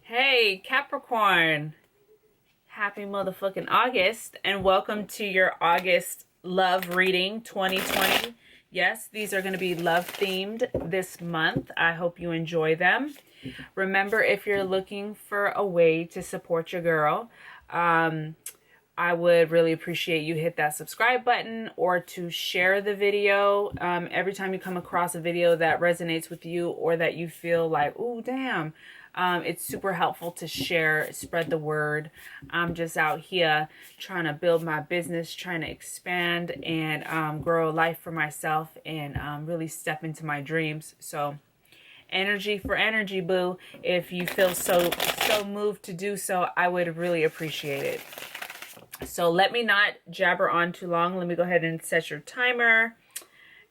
Hey, Capricorn. Happy motherfucking August, and welcome to your August love reading 2020. Yes, these are going to be love themed this month. I hope you enjoy them. Remember, if you're looking for a way to support your girl, I would really appreciate you hit that subscribe button or to share the video. Every time you come across a video that resonates with you or that you feel like, oh, damn, it's super helpful to share, spread the word. I'm just out here trying to build my business, trying to expand and grow a life for myself and really step into my dreams. So energy for energy, boo. If you feel so moved to do so, I would really appreciate it. So let me not jabber on too long. Let me go ahead and set your timer.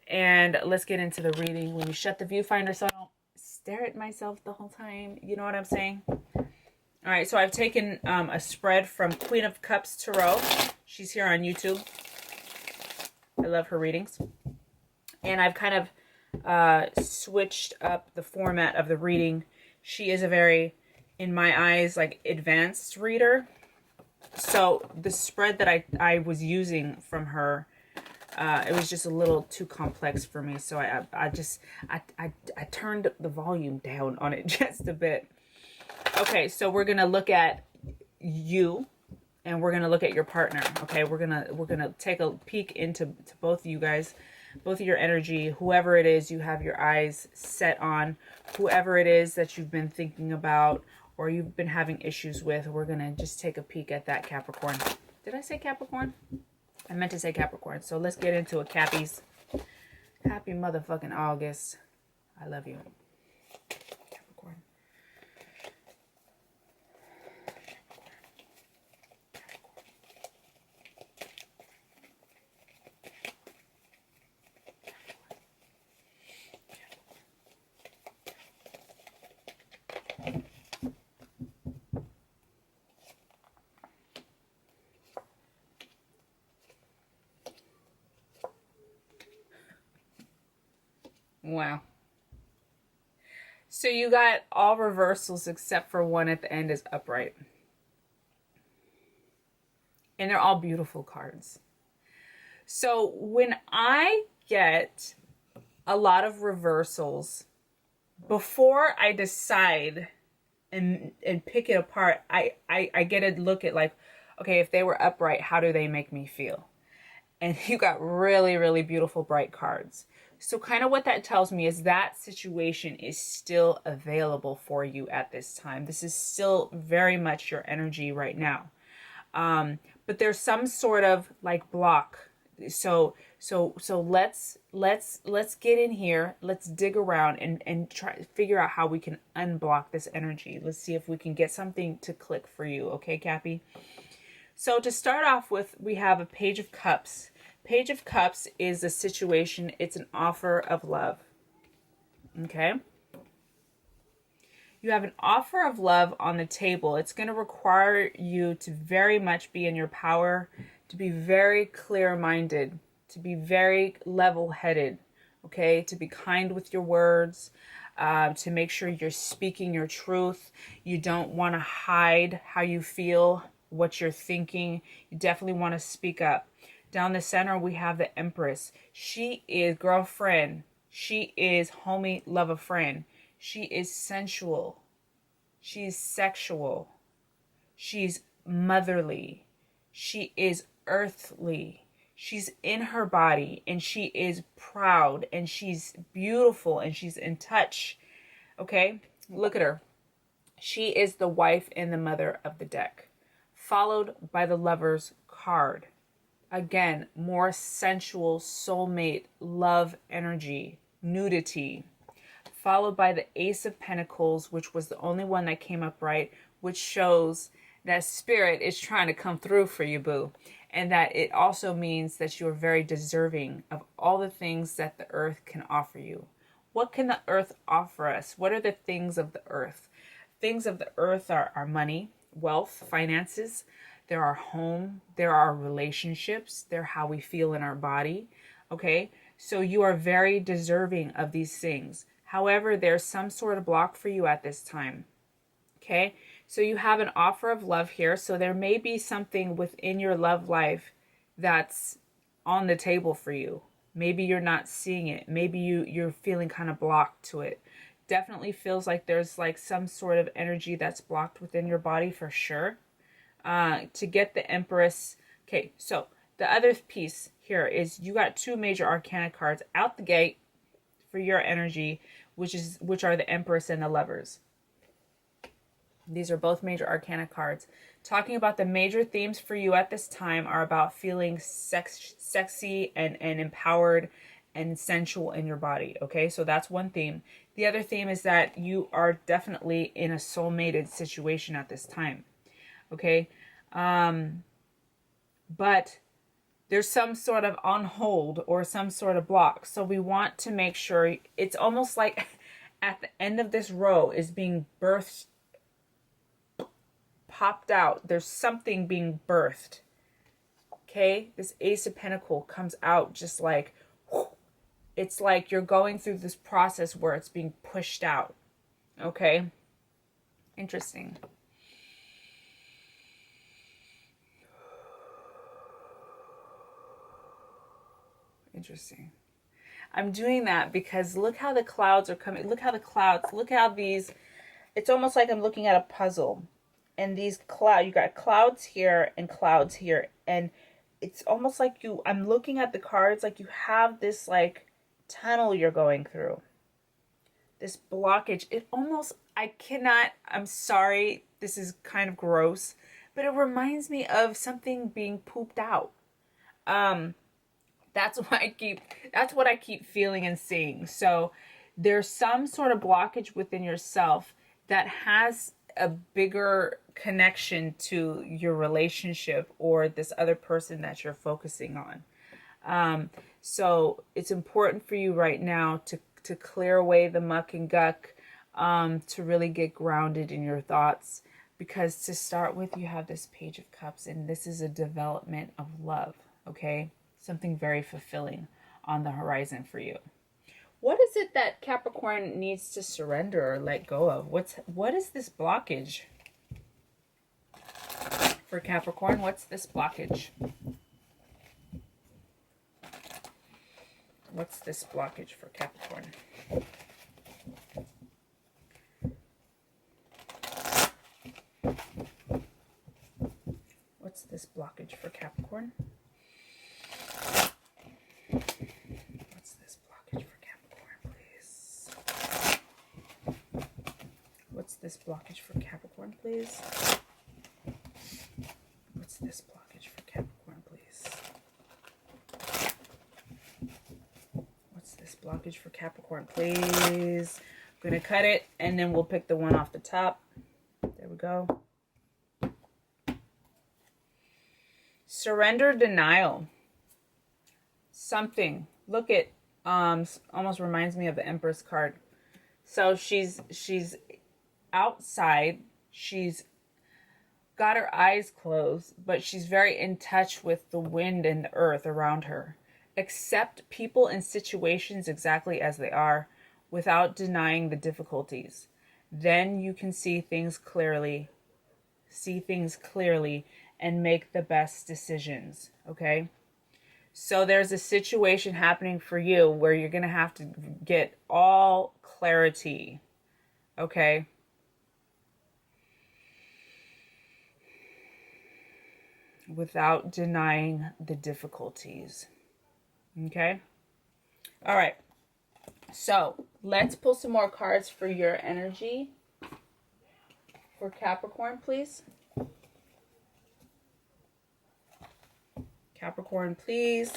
And let's get into the reading. Let me shut the viewfinder so I don't stare at myself the whole time. You know what I'm saying? All right, so I've taken a spread from Queen of Cups Tarot. She's here on YouTube. I love her readings. And I've kind of switched up the format of the reading. She is a very, in my eyes, like advanced reader. So the spread that I was using from her, it was just a little too complex for me. So I turned the volume down on it just a bit. Okay, so we're gonna look at you, and we're gonna look at your partner. Okay, we're gonna take a peek into both of you guys, both of your energy, whoever it is you have your eyes set on, whoever it is that you've been thinking about or you've been having issues with. We're gonna just take a peek at that, Capricorn. Did I say Capricorn? I meant to say Capricorn. So let's get into it, Cappies. Happy motherfucking August. I love you, Capricorn. Wow. So you got all reversals except for one at the end is upright. And they're all beautiful cards. So when I get a lot of reversals, before I decide and pick it apart, I get a look at like, okay, if they were upright, how do they make me feel? And you got really, really beautiful bright cards. So kind of what that tells me is that situation is still available for you at this time. This is still very much your energy right now. But there's some sort of like block. So let's get in here. Let's dig around and try to figure out how we can unblock this energy. Let's see if we can get something to click for you. Okay, Cappy? So to start off with, we have a Page of Cups. Page of Cups is a situation. It's an offer of love. Okay? You have an offer of love on the table. It's going to require you to very much be in your power, to be very clear-minded, to be very level-headed, okay? To be kind with your words, to make sure you're speaking your truth. You don't want to hide how you feel, what you're thinking. You definitely want to speak up. Down the center, we have the Empress. She is girlfriend. She is homie, love a friend. She is sensual. She's sexual. She's motherly. She is earthly. She's in her body and she is proud and she's beautiful and she's in touch. Okay? Look at her. She is the wife and the mother of the deck, followed by the Lover's card. Again, more sensual, soulmate, love energy, nudity. Followed by the Ace of Pentacles, which was the only one that came up right, which shows that spirit is trying to come through for you, boo. And that it also means that you're very deserving of all the things that the earth can offer you. What can the earth offer us? What are the things of the earth? Things of the earth are money, wealth, finances. There are home. There are relationships. They're how we feel in our body. Okay? So you are very deserving of these things. However, there's some sort of block for you at this time. Okay, so you have an offer of love here. So there may be something within your love life that's on the table for you. Maybe you're not seeing it. Maybe you're feeling kind of blocked to it. Definitely feels like there's like some sort of energy that's blocked within your body for sure. To get the Empress. Okay, so the other piece here is you got two major arcana cards out the gate for your energy, which are the Empress and the Lovers. These are both major arcana cards. Talking about the major themes for you at this time are about feeling sexy and empowered and sensual in your body. Okay, so that's one theme. The other theme is that you are definitely in a soulmated situation at this time. Okay, but there's some sort of on hold or some sort of block. So we want to make sure it's almost like at the end of this row is being birthed, popped out. There's something being birthed. Okay, this Ace of Pentacles comes out just like, it's like you're going through this process where it's being pushed out. Okay, interesting. Interesting. I'm doing that because look how the clouds are coming. Look how the clouds, look how these, it's almost like I'm looking at a puzzle. And these clouds, you got clouds here and clouds here. And it's almost like I'm looking at the cards like you have this like tunnel you're going through. This blockage. It almost, I'm sorry, this is kind of gross, but it reminds me of something being pooped out. That's what I keep feeling and seeing. So there's some sort of blockage within yourself that has a bigger connection to your relationship or this other person that you're focusing on. So it's important for you right now to clear away the muck and guck, to really get grounded in your thoughts. Because to start with, you have this Page of Cups, and this is a development of love, okay? Something very fulfilling on the horizon for you. What is it that Capricorn needs to surrender or let go of? What is this blockage for Capricorn? What's this blockage? What's this blockage for Capricorn? What's this blockage for Capricorn? What's this blockage for Capricorn, please? What's this blockage for Capricorn, please? What's this blockage for Capricorn, please? What's this blockage for Capricorn, please? I'm going to cut it, and then we'll pick the one off the top. There we go. Surrender, denial. Something. Look at, almost reminds me of the Empress card. So she's outside. She's got her eyes closed, but she's very in touch with the wind and the earth around her. Accept people and situations exactly as they are without denying the difficulties. Then you can see things clearly, and make the best decisions, okay? So there's a situation happening for you where you're going to have to get all clarity, okay? Without denying the difficulties, okay? All right. So let's pull some more cards for your energy for Capricorn, please. Capricorn, please.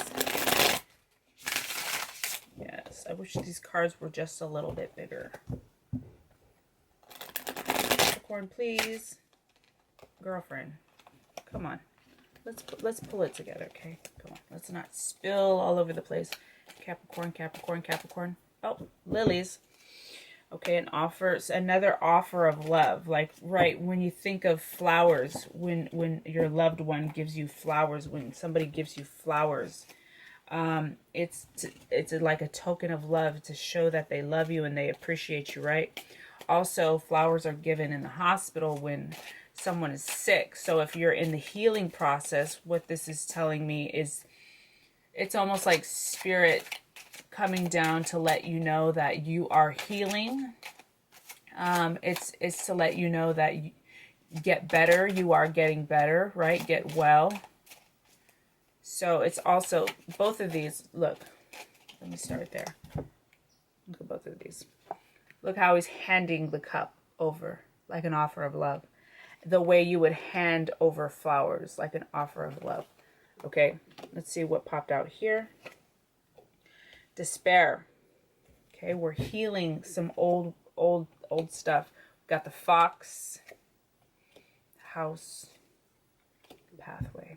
Yes, I wish these cards were just a little bit bigger. Capricorn, please. Girlfriend, come on. Let's pull it together, okay? Come on. Let's not spill all over the place. Capricorn, Capricorn, Capricorn. Oh, lilies. Okay, another offer of love. Like, right, when you think of flowers, when your loved one gives you flowers, when somebody gives you flowers, it's like a token of love to show that they love you and they appreciate you, right? also flowers are given in the hospital when someone is sick. So if you're in the healing process, what this is telling me is it's almost like spirit coming down to let you know that you are healing. It's to let you know that you get better. You are getting better, right? Get well. So it's also, both of these, look, let me start there. Look at both of these. Look how he's handing the cup over like an offer of love. The way you would hand over flowers, like an offer of love. Okay, let's see what popped out here. Despair. Okay, we're healing some old stuff. We've got the fox, house, pathway.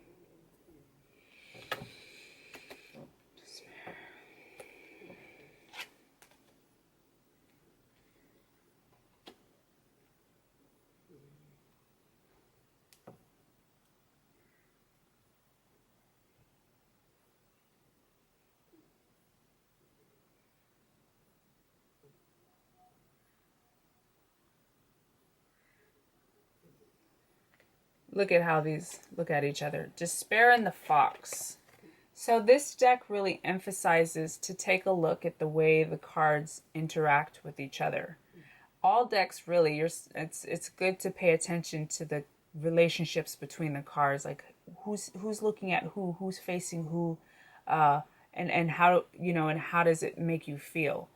Look at how these look at each other. Despair and the fox. So this deck really emphasizes to take a look at the way the cards interact with each other. All decks really, it's good to pay attention to the relationships between the cards, like who's looking at who's facing who, and how, you know, and how does it make you feel.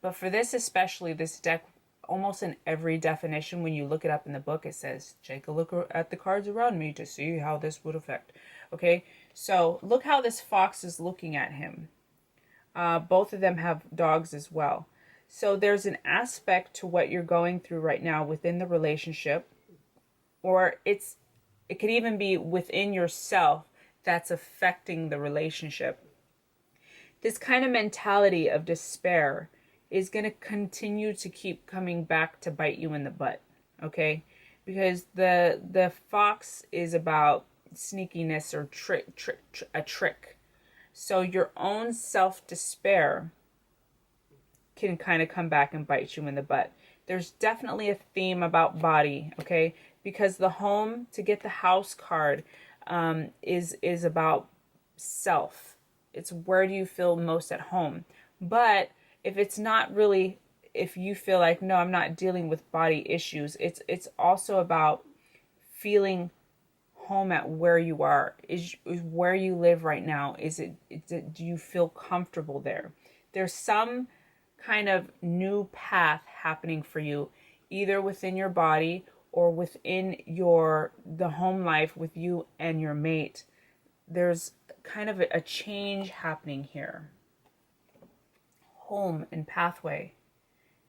But for this especially, this deck, almost in every definition, when you look it up in the book, it says, take a look at the cards around me to see how this would affect. Okay, so look how this fox is looking at him. Both of them have dogs as well. So there's an aspect to what you're going through right now within the relationship, or it could even be within yourself that's affecting the relationship. This kind of mentality of despair is going to continue to keep coming back to bite you in the butt, okay? Because the fox is about sneakiness or a trick. So your own self-despair can kind of come back and bite you in the butt. There's definitely a theme about body, okay? Because the home, to get the house card, is about self. It's where do you feel most at home. But if it's not really, if you feel like, no, I'm not dealing with body issues, it's also about feeling home at where you are. Is where you live right now, do you feel comfortable there? There's some kind of new path happening for you, either within your body or within the home life with you and your mate. There's kind of a change happening here. Home and pathway.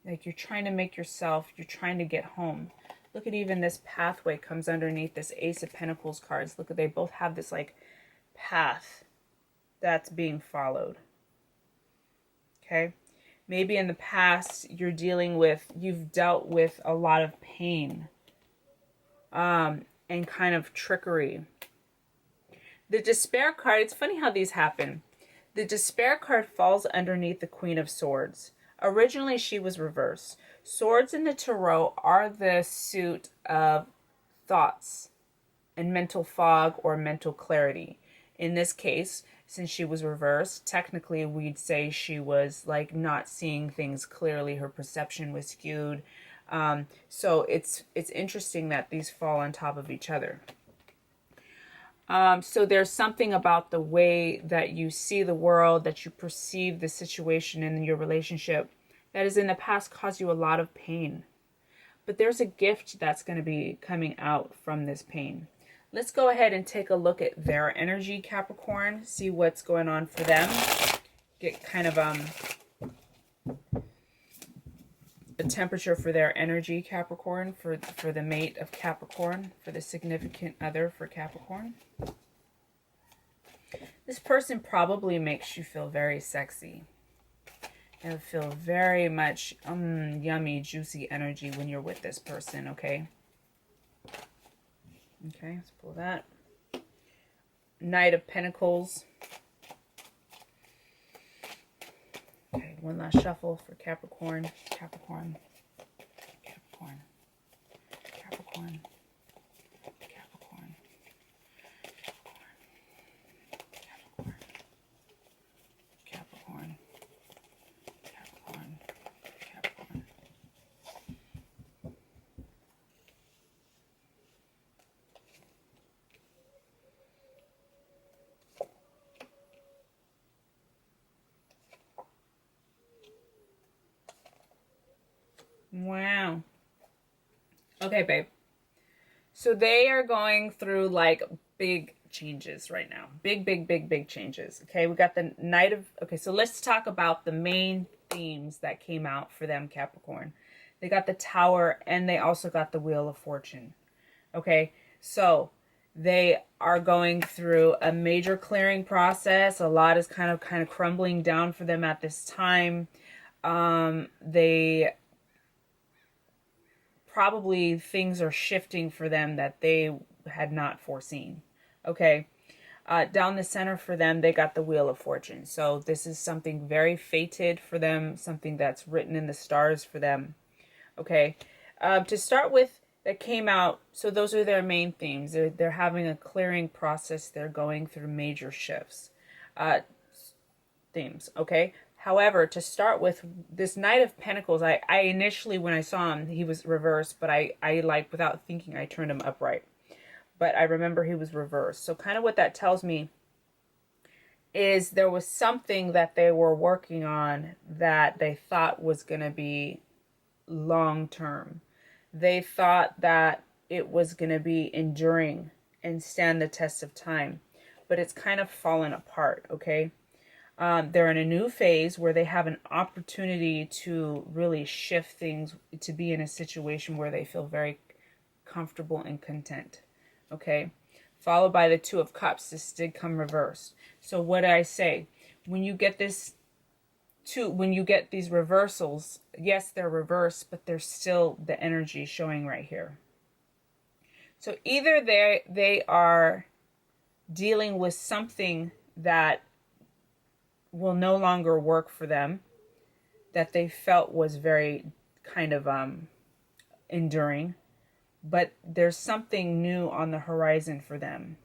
Like you're trying to get home. Look at even this pathway comes underneath this Ace of Pentacles cards. Look at, they both have this like path that's being followed. Okay. Maybe in the past you've dealt with a lot of pain, and kind of trickery. The despair card, it's funny how these happen. The despair card falls underneath the Queen of Swords. Originally, she was reversed. Swords in the tarot are the suit of thoughts and mental fog or mental clarity. In this case, since she was reversed, technically we'd say she was like not seeing things clearly. Her perception was skewed. So it's interesting that these fall on top of each other. So there's something about the way that you see the world, that you perceive the situation in your relationship, that has in the past caused you a lot of pain. But there's a gift that's going to be coming out from this pain. Let's go ahead and take a look at their energy, Capricorn. See what's going on for them. Get kind of the temperature for their energy, Capricorn, for the mate of Capricorn, for the significant other for Capricorn. This person probably makes you feel very sexy. You feel very much yummy, juicy energy when you're with this person, okay? Okay, let's pull that. Knight of Pentacles. Okay, one last shuffle for Capricorn. Capricorn. Capricorn, Capricorn, Capricorn, Capricorn, Capricorn, Capricorn. Wow. Okay, babe. So they are going through like big changes right now. Big, big, big, big changes. Okay, we got the Knight of... Okay, so let's talk about the main themes that came out for them, Capricorn. They got the Tower and they also got the Wheel of Fortune. Okay, so they are going through a major clearing process. A lot is kind of crumbling down for them at this time. They probably things are shifting for them that they had not foreseen. Okay. Down the center for them, they got the Wheel of Fortune. So this is something very fated for them, something that's written in the stars for them. Okay. To start with, that came out, so those are their main themes. They're having a clearing process. They're going through major shifts. Themes, okay? However, to start with, this Knight of Pentacles, I initially, when I saw him, he was reversed, but I like, without thinking, I turned him upright. But I remember he was reversed. So kind of what that tells me is there was something that they were working on that they thought was going to be long-term. They thought that it was going to be enduring and stand the test of time. But it's kind of fallen apart, okay? They're in a new phase where they have an opportunity to really shift things, to be in a situation where they feel very comfortable and content. Okay, followed by the Two of Cups. This did come reversed. So what I say, when you get this when you get these reversals, yes, they're reversed, but there's still the energy showing right here. So either they are dealing with something that will no longer work for them, that they felt was very kind of enduring, but there's something new on the horizon for them.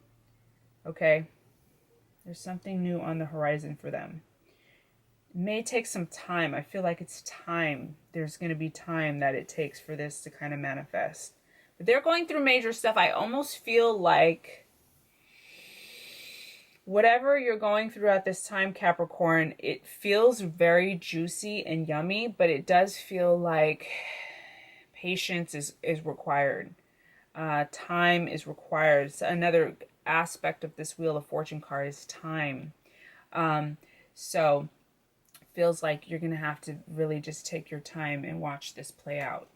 Okay, there's something new on the horizon for them. It may take some time. I feel like it's time. There's going to be time that it takes for this to kind of manifest. But they're going through major stuff. I almost feel like whatever you're going through at this time, Capricorn, it feels very juicy and yummy, but it does feel like patience is required. Time is required. So another aspect of this Wheel of Fortune card is time. So feels like you're going to have to really just take your time and watch this play out.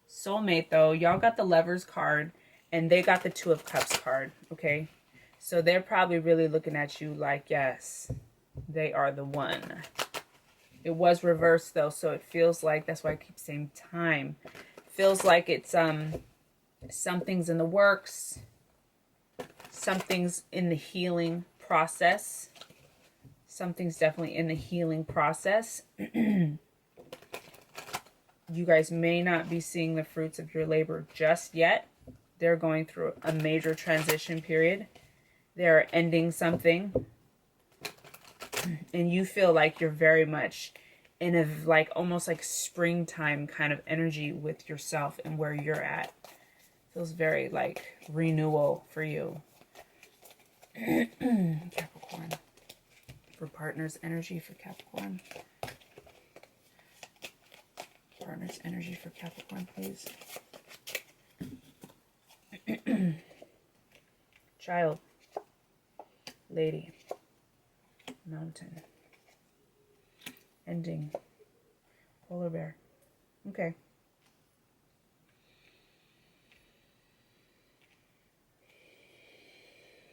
Soulmate, though, y'all got the Lovers card and they got the Two of Cups card, okay? So they're probably really looking at you like, yes, they are the one. It was reversed, though, so it feels like, that's why I keep saying time. It feels like it's something's in the works. Something's in the healing process. Something's definitely in the healing process. You guys may not be seeing the fruits of your labor just yet. They're going through a major transition period. They're ending something. And you feel like you're very much in a, like, almost like springtime kind of energy with yourself and where you're at. Feels very like renewal for you. Capricorn. For partners energy for Capricorn. Partners energy for Capricorn, please. Child. Lady. Mountain. Ending. Polar bear. Okay.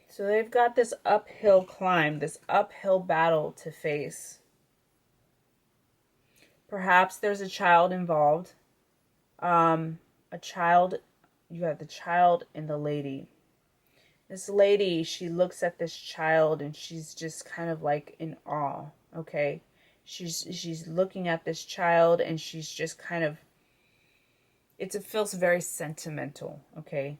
So they've got this uphill climb, this uphill battle to face. Perhaps there's a child involved. A child, you have the child and the lady. This lady, she looks at this child and she's just kind of like in awe, okay? She's looking at this child and she's just kind of it feels very sentimental, okay?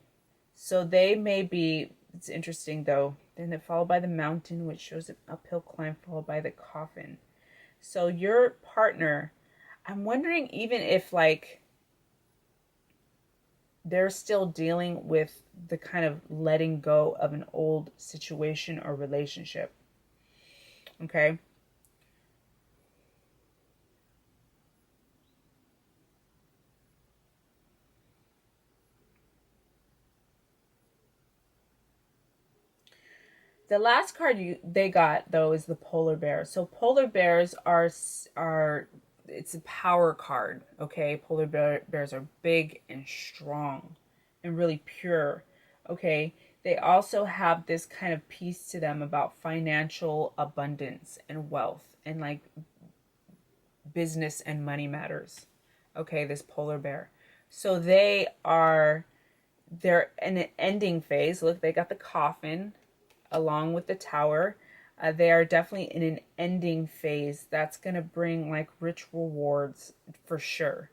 So they may be, it's interesting though, then it followed by the mountain, which shows an uphill climb, followed by the coffin. So your partner, I'm wondering even if like they're still dealing with the kind of letting go of an old situation or relationship. Okay. The last card they got though is the polar bear. So polar bears are it's a power card, okay? Bears are big and strong and really pure, okay? They also have this kind of piece to them about financial abundance and wealth and like business and money matters. Okay, this polar bear. So they're in an ending phase. Look, they got the coffin along with the tower. They are definitely in an ending phase. That's going to bring like rich rewards for sure.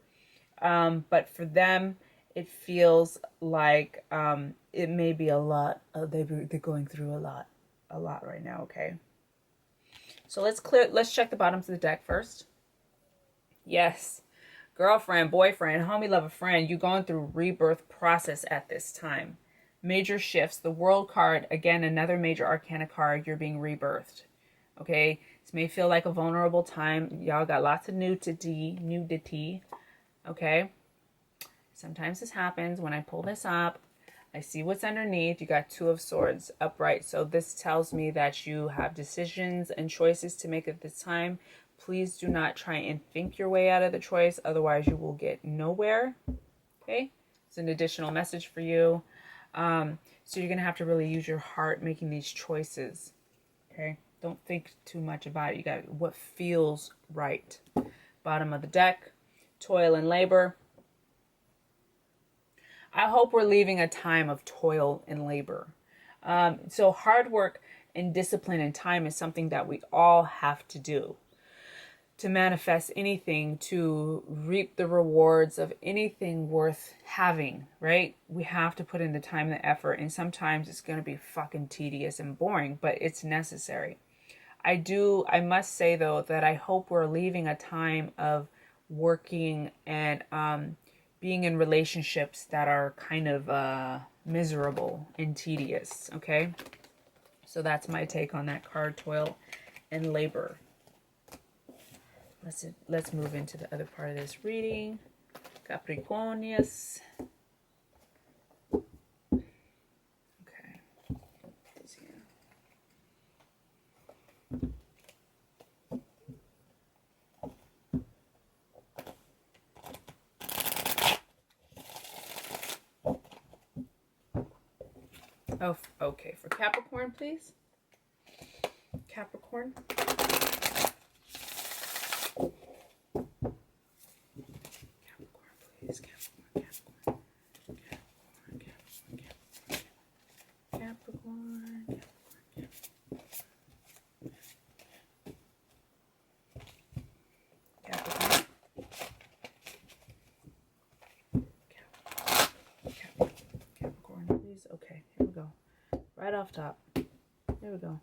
But for them, it feels like it may be a lot. They're going through a lot right now. Okay. So let's check the bottoms of the deck first. Yes. Girlfriend, boyfriend, homie, lover, friend, you're going through rebirth process at this time. Major shifts. The World card, again, another major arcana card. You're being rebirthed. Okay? This may feel like a vulnerable time. Y'all got lots of nudity. Okay? Sometimes this happens. When I pull this up, I see what's underneath. You got Two of Swords upright. So this tells me that you have decisions and choices to make at this time. Please do not try and think your way out of the choice. Otherwise, you will get nowhere. Okay? It's an additional message for you. So you're going to have to really use your heart making these choices. Okay? Don't think too much about it. You got what feels right. Bottom of the deck. Toil and labor. I hope we're leaving a time of toil and labor. So hard work and discipline and time is something that we all have to do to manifest anything, to reap the rewards of anything worth having, right? We have to put in the time and the effort, and sometimes it's going to be fucking tedious and boring, but it's necessary. I must say though that I hope we're leaving a time of working and being in relationships that are kind of miserable and tedious, okay? So that's my take on that card, toil and labor. Let's move into the other part of this reading. Capricorn, yes. Okay. Oh, okay. For Capricorn, please. Capricorn. Okay, here we go. Right off top. There we go.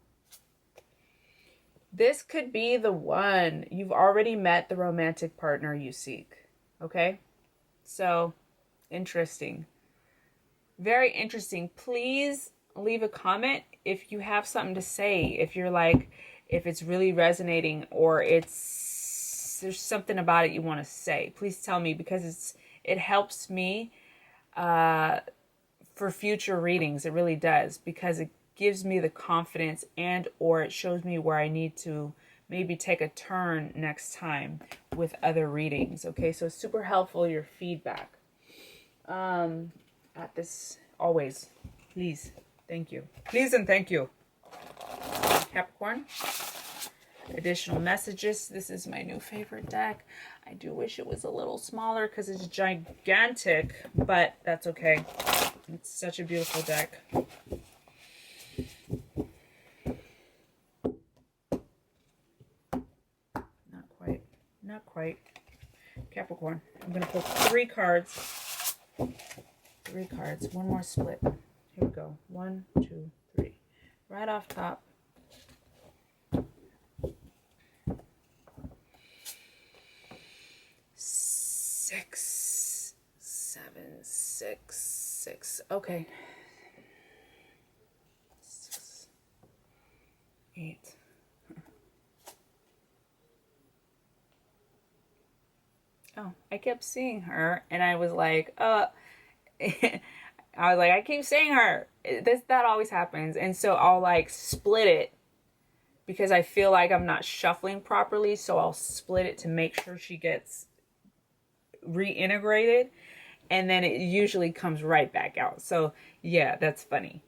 This could be the one. You've already met the romantic partner you seek. Okay? So, interesting. Very interesting. Please leave a comment if you have something to say. If you're like, if it's really resonating or there's something about it you want to say. Please tell me, because it helps me for future readings. It really does, because it gives me the confidence and or it shows me where I need to maybe take a turn next time with other readings. Okay, so it's super helpful, your feedback. At this, always, please, thank you. Please and thank you. Capricorn. Additional messages. This is my new favorite deck. I do wish it was a little smaller because it's gigantic, but that's okay. It's such a beautiful deck. Not quite. Capricorn. I'm going to pull 3 cards. 3 cards. One more split. Here we go. 1, 2, 3. Right off top. 6, 7, 6, 6. Okay. 6, 8. Oh, I kept seeing her, and I was like, I keep seeing her. That always happens. And so I'll like split it because I feel like I'm not shuffling properly. So I'll split it to make sure she gets reintegrated. And then it usually comes right back out. So yeah, that's funny.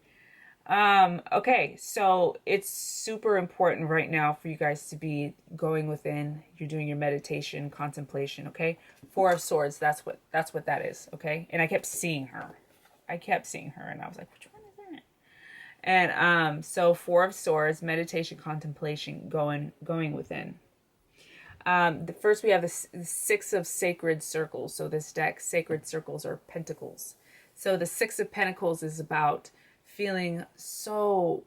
Okay, so it's super important right now for you guys to be going within. You're doing your meditation, contemplation, okay? 4 of Swords, that's what that is, okay? And I kept seeing her. And I was like, which one is that? And so 4 of Swords, meditation, contemplation, going within. First we have the 6 of Sacred Circles. So this deck, Sacred Circles are Pentacles. So the 6 of Pentacles is about feeling so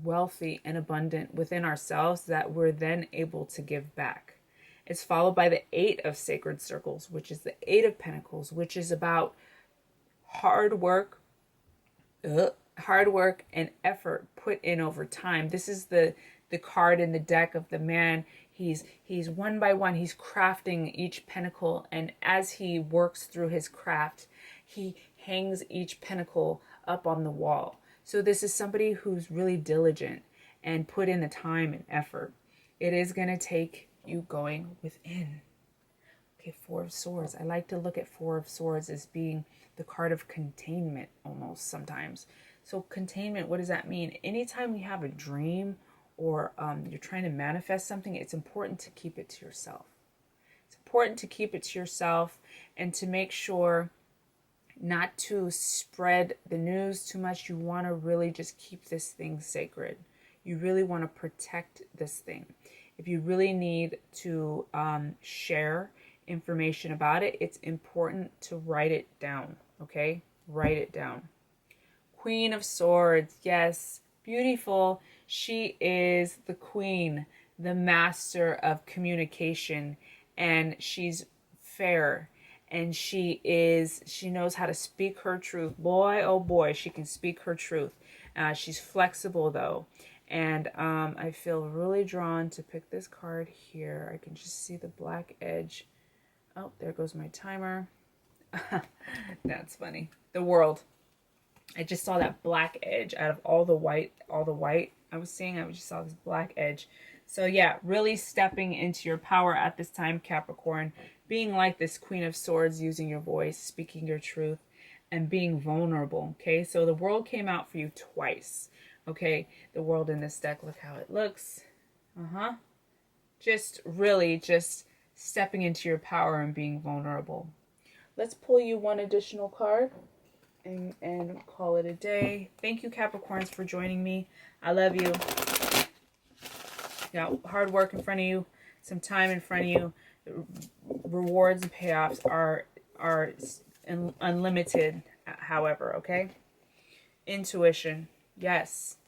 wealthy and abundant within ourselves that we're then able to give back. It's followed by the 8 of Sacred Circles, which is the 8 of Pentacles, which is about hard work and effort put in over time. This is the card in the deck of the man. He's one by one, he's crafting each pentacle, and as he works through his craft, he hangs each pentacle up on the wall. So this is somebody who's really diligent and put in the time and effort. It is going to take you going within. Okay, 4 of Swords. I like to look at 4 of Swords as being the card of containment almost sometimes. So containment, what does that mean? Anytime you have a dream or you're trying to manifest something, it's important to keep it to yourself. It's important to keep it to yourself and to make sure not to spread the news too much. You want to really just keep this thing sacred. You really want to protect this thing. If you really need to share information about it, it's important to write it down, okay? Write it down. Queen of Swords, yes, beautiful. She is the queen, the master of communication, and she's fair. And she knows how to speak her truth. Boy, oh boy, she can speak her truth. She's flexible though. And I feel really drawn to pick this card here. I can just see the black edge. Oh, there goes my timer. That's funny. The World. I just saw that black edge out of all the white I was seeing. I just saw this black edge. So yeah, really stepping into your power at this time, Capricorn. Being like this Queen of Swords, using your voice, speaking your truth, and being vulnerable, okay? So the World came out for you twice, okay? The World in this deck, look how it looks. Just really just stepping into your power and being vulnerable. Let's pull you one additional card and call it a day. Thank you, Capricorns, for joining me. I love you. You got hard work in front of you, some time in front of you. Rewards and payoffs are unlimited, however, okay? Intuition, yes.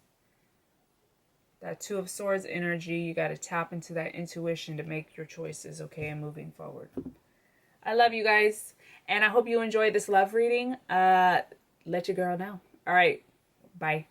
That 2 of Swords energy, you got to tap into that intuition to make your choices, okay, and moving forward. I love you guys, and I hope you enjoyed this love reading. Let your girl know. All right, bye.